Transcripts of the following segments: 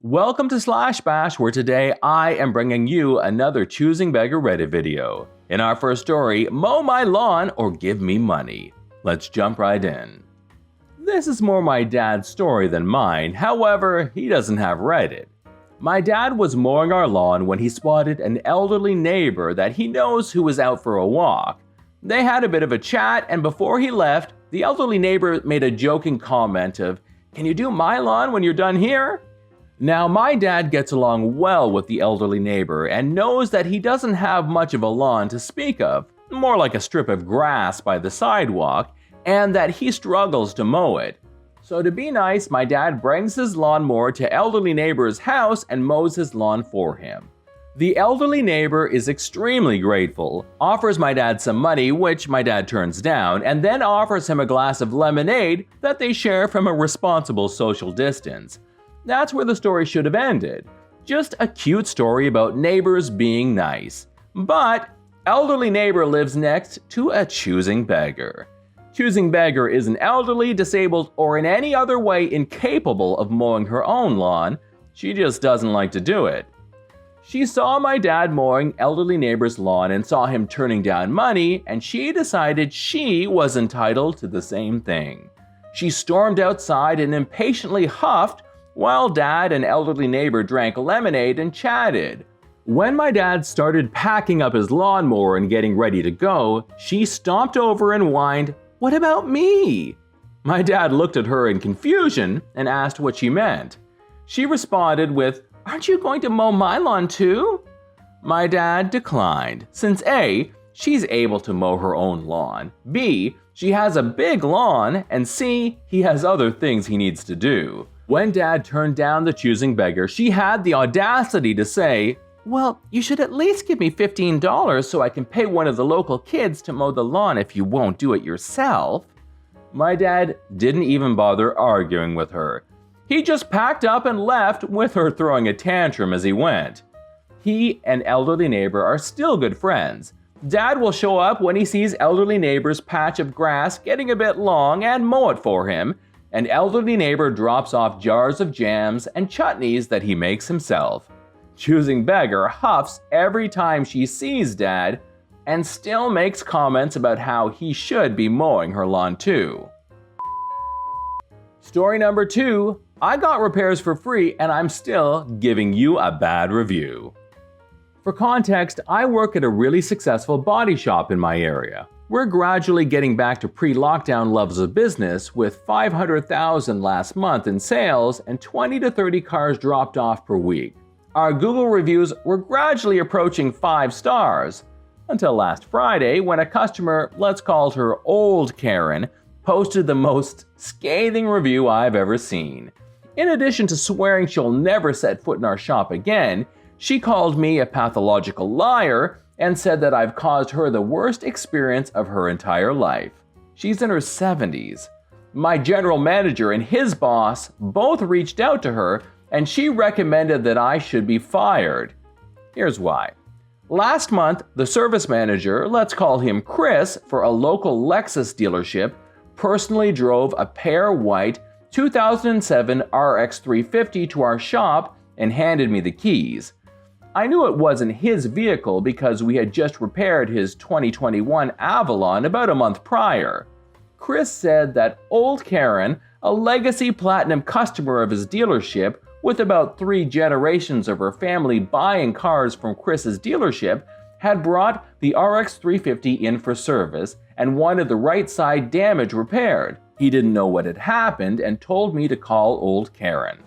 Welcome to Slash Bash, where today I am bringing you another Choosing Beggar Reddit video. In our first story, mow my lawn or give me money. Let's jump right in. This is more my dad's story than mine, however, he doesn't have Reddit. My dad was mowing our lawn when he spotted an elderly neighbor that he knows who was out for a walk. They had a bit of a chat, and before he left, the elderly neighbor made a joking comment of, "Can you do my lawn when you're done here?" Now, my dad gets along well with the elderly neighbor and knows that he doesn't have much of a lawn to speak of, more like a strip of grass by the sidewalk, and that he struggles to mow it. So to be nice, my dad brings his lawnmower to elderly neighbor's house and mows his lawn for him. The elderly neighbor is extremely grateful, offers my dad some money, which my dad turns down, and then offers him a glass of lemonade that they share from a responsible social distance. That's where the story should have ended. Just a cute story about neighbors being nice. But elderly neighbor lives next to a choosing beggar. Choosing beggar is an elderly, disabled, or in any other way incapable of mowing her own lawn. She just doesn't like to do it. She saw my dad mowing elderly neighbor's lawn and saw him turning down money, and she decided she was entitled to the same thing. She stormed outside and impatiently huffed while dad and elderly neighbor drank lemonade and chatted. When my dad started packing up his lawnmower and getting ready to go, she stomped over and whined, "What about me?" My dad looked at her in confusion and asked what she meant. She responded with, "Aren't you going to mow my lawn too?" My dad declined, since A, she's able to mow her own lawn, B, she has a big lawn, and C, he has other things he needs to do. When dad turned down the choosing beggar, she had the audacity to say, "Well, you should at least give me $15 so I can pay one of the local kids to mow the lawn if you won't do it yourself." My dad didn't even bother arguing with her. He just packed up and left, with her throwing a tantrum as he went. He and elderly neighbor are still good friends. Dad will show up when he sees elderly neighbor's patch of grass getting a bit long and mow it for him, and elderly neighbor drops off jars of jams and chutneys that he makes himself. Choosing beggar huffs every time she sees dad and still makes comments about how he should be mowing her lawn too. Story number 2, I got repairs for free and I'm still giving you a bad review. For context, I work at a really successful body shop in my area. We're gradually getting back to pre-lockdown levels of business, with 500,000 last month in sales and 20 to 30 cars dropped off per week. Our Google reviews were gradually approaching 5 stars, until last Friday when a customer, let's call her Old Karen, posted the most scathing review I've ever seen. In addition to swearing she'll never set foot in our shop again, she called me a pathological liar and said that I've caused her the worst experience of her entire life. She's in her 70s. My general manager and his boss both reached out to her, and she recommended that I should be fired. Here's why. Last month, the service manager, let's call him Chris, for a local Lexus dealership, personally drove a pear white 2007 RX 350 to our shop and handed me the keys. I knew it wasn't his vehicle because we had just repaired his 2021 Avalon about a month prior. Chris said that Old Karen, a legacy platinum customer of his dealership with about 3 generations of her family buying cars from Chris's dealership, had brought the RX 350 in for service and wanted the right side damage repaired. He didn't know what had happened and told me to call Old Karen.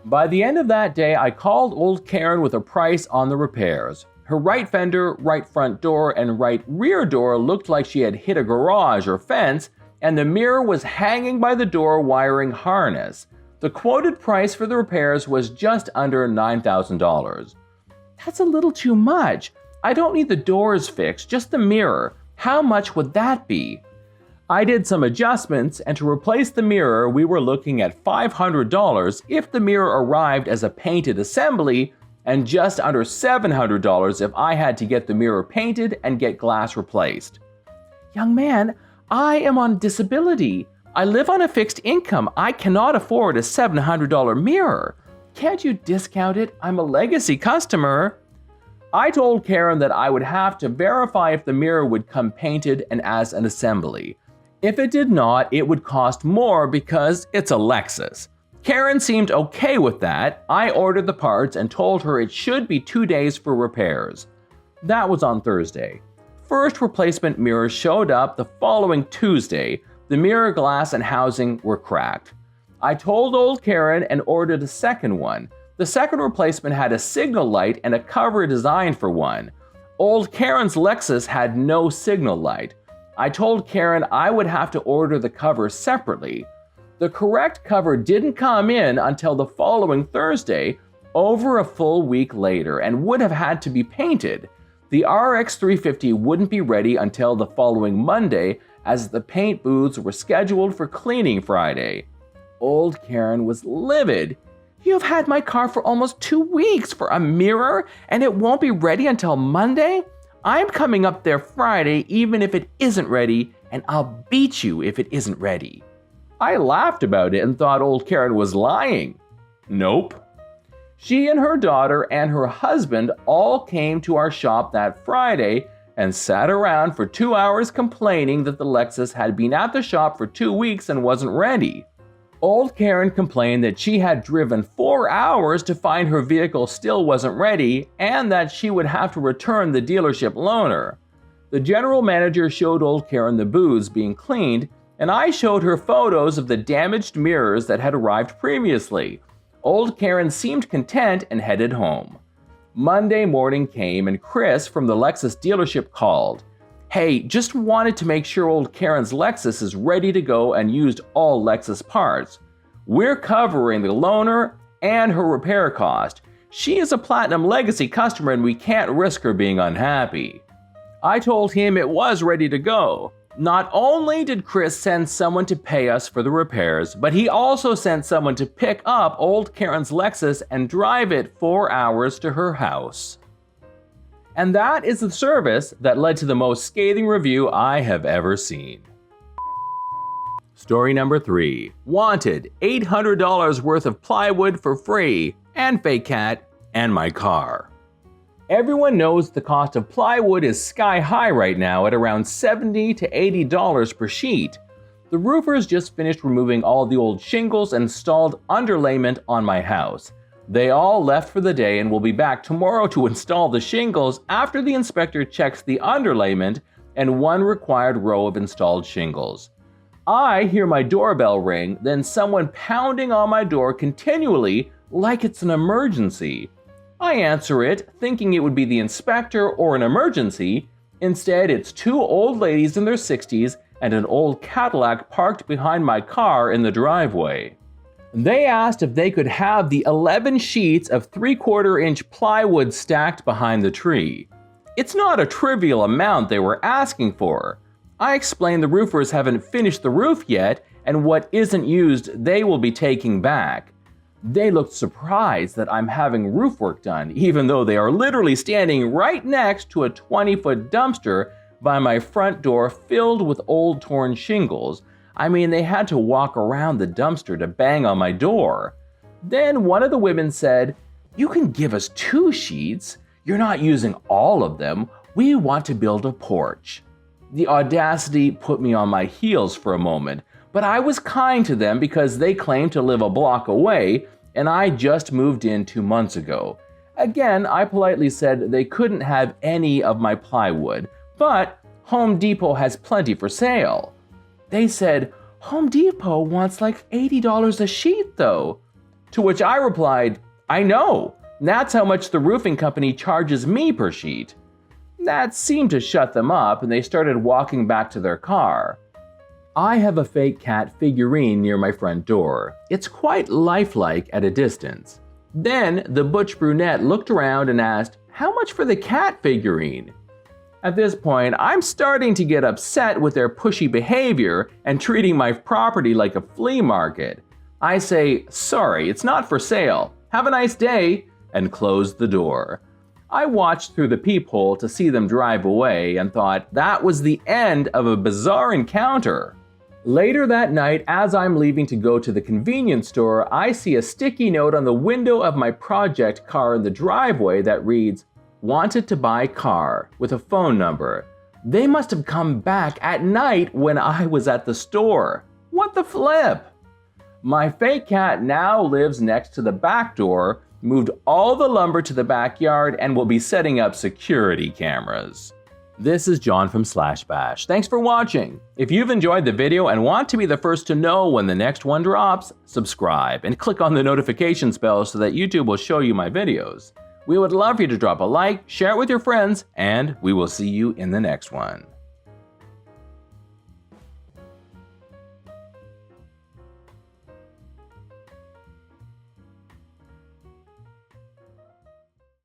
By the end of that day, I called Old Karen with a price on the repairs. Her right fender, right front door, and right rear door looked like she had hit a garage or fence, and the mirror was hanging by the door wiring harness. The quoted price for the repairs was just under $9,000. That's a little too much. I don't need the doors fixed, just the mirror. How much would that be? I did some adjustments, and to replace the mirror, we were looking at $500 if the mirror arrived as a painted assembly, and just under $700 if I had to get the mirror painted and get glass replaced. Young man, I am on disability. I live on a fixed income. I cannot afford a $700 mirror. Can't you discount it? I'm a legacy customer. I told Karen that I would have to verify if the mirror would come painted and as an assembly. If it did not, it would cost more because it's a Lexus. Karen seemed okay with that. I ordered the parts and told her it should be 2 days for repairs. That was on Thursday. First replacement mirror showed up the following Tuesday. The mirror glass and housing were cracked. I told old Karen and ordered a second one. The second replacement had a signal light and a cover designed for one. Old Karen's Lexus had no signal light. I told Karen I would have to order the cover separately. The correct cover didn't come in until the following Thursday, over a full week later, and would have had to be painted. The RX 350 wouldn't be ready until the following Monday, as the paint booths were scheduled for cleaning Friday. Old Karen was livid. You've had my car for almost 2 weeks for a mirror, and it won't be ready until Monday? I'm coming up there Friday even if it isn't ready, and I'll beat you if it isn't ready. I laughed about it and thought old Karen was lying. Nope. She and her daughter and her husband all came to our shop that Friday and sat around for 2 hours complaining that the Lexus had been at the shop for 2 weeks and wasn't ready. Old Karen complained that she had driven 4 hours to find her vehicle still wasn't ready and that she would have to return the dealership loaner. The general manager showed old Karen the booths being cleaned, and I showed her photos of the damaged mirrors that had arrived previously. Old Karen seemed content and headed home. Monday morning came and Chris from the Lexus dealership called. Hey, just wanted to make sure old Karen's Lexus is ready to go and used all Lexus parts. We're covering the loaner and her repair cost. She is a Platinum Legacy customer and we can't risk her being unhappy. I told him it was ready to go. Not only did Chris send someone to pay us for the repairs, but he also sent someone to pick up old Karen's Lexus and drive it 4 hours to her house. And that is the service that led to the most scathing review I have ever seen. Story number 3. Wanted $800 worth of plywood for free, and fake cat, and my car. Everyone knows the cost of plywood is sky high right now at around $70 to $80 per sheet. The roofers just finished removing all the old shingles and installed underlayment on my house. They all left for the day and will be back tomorrow to install the shingles after the inspector checks the underlayment and one required row of installed shingles. I hear my doorbell ring, then someone pounding on my door continually like it's an emergency. I answer it, thinking it would be the inspector or an emergency. Instead, it's 2 old ladies in their 60s and an old Cadillac parked behind my car in the driveway. They asked if they could have the 11 sheets of 3/4-inch plywood stacked behind the tree. It's not a trivial amount they were asking for. I explained the roofers haven't finished the roof yet, and what isn't used they will be taking back. They looked surprised that I'm having roof work done, even though they are literally standing right next to a 20-foot dumpster by my front door filled with old torn shingles. I mean, they had to walk around the dumpster to bang on my door. Then one of the women said, "You can give us 2 sheets. You're not using all of them. We want to build a porch." The audacity put me on my heels for a moment, but I was kind to them because they claimed to live a block away, and I just moved in 2 months ago. Again, I politely said they couldn't have any of my plywood, but Home Depot has plenty for sale. They said, "Home Depot wants like $80 a sheet though." To which I replied, "I know, that's how much the roofing company charges me per sheet." That seemed to shut them up and they started walking back to their car. I have a fake cat figurine near my front door. It's quite lifelike at a distance. Then the butch brunette looked around and asked, "How much for the cat figurine?" At this point, I'm starting to get upset with their pushy behavior and treating my property like a flea market. I say, "Sorry, it's not for sale. Have a nice day," and close the door. I watched through the peephole to see them drive away and thought that was the end of a bizarre encounter. Later that night, as I'm leaving to go to the convenience store, I see a sticky note on the window of my project car in the driveway that reads, "Wanted to buy car," with a phone number. They must have come back at night when I was at the store. What the flip? My fake cat now lives next to the back door, moved all the lumber to the backyard, and will be setting up security cameras. This is John from /bash. Thanks for watching. If you've enjoyed the video and want to be the first to know when the next one drops, subscribe and click on the notifications bell so that YouTube will show you my videos. We would love for you to drop a like, share it with your friends, and we will see you in the next one.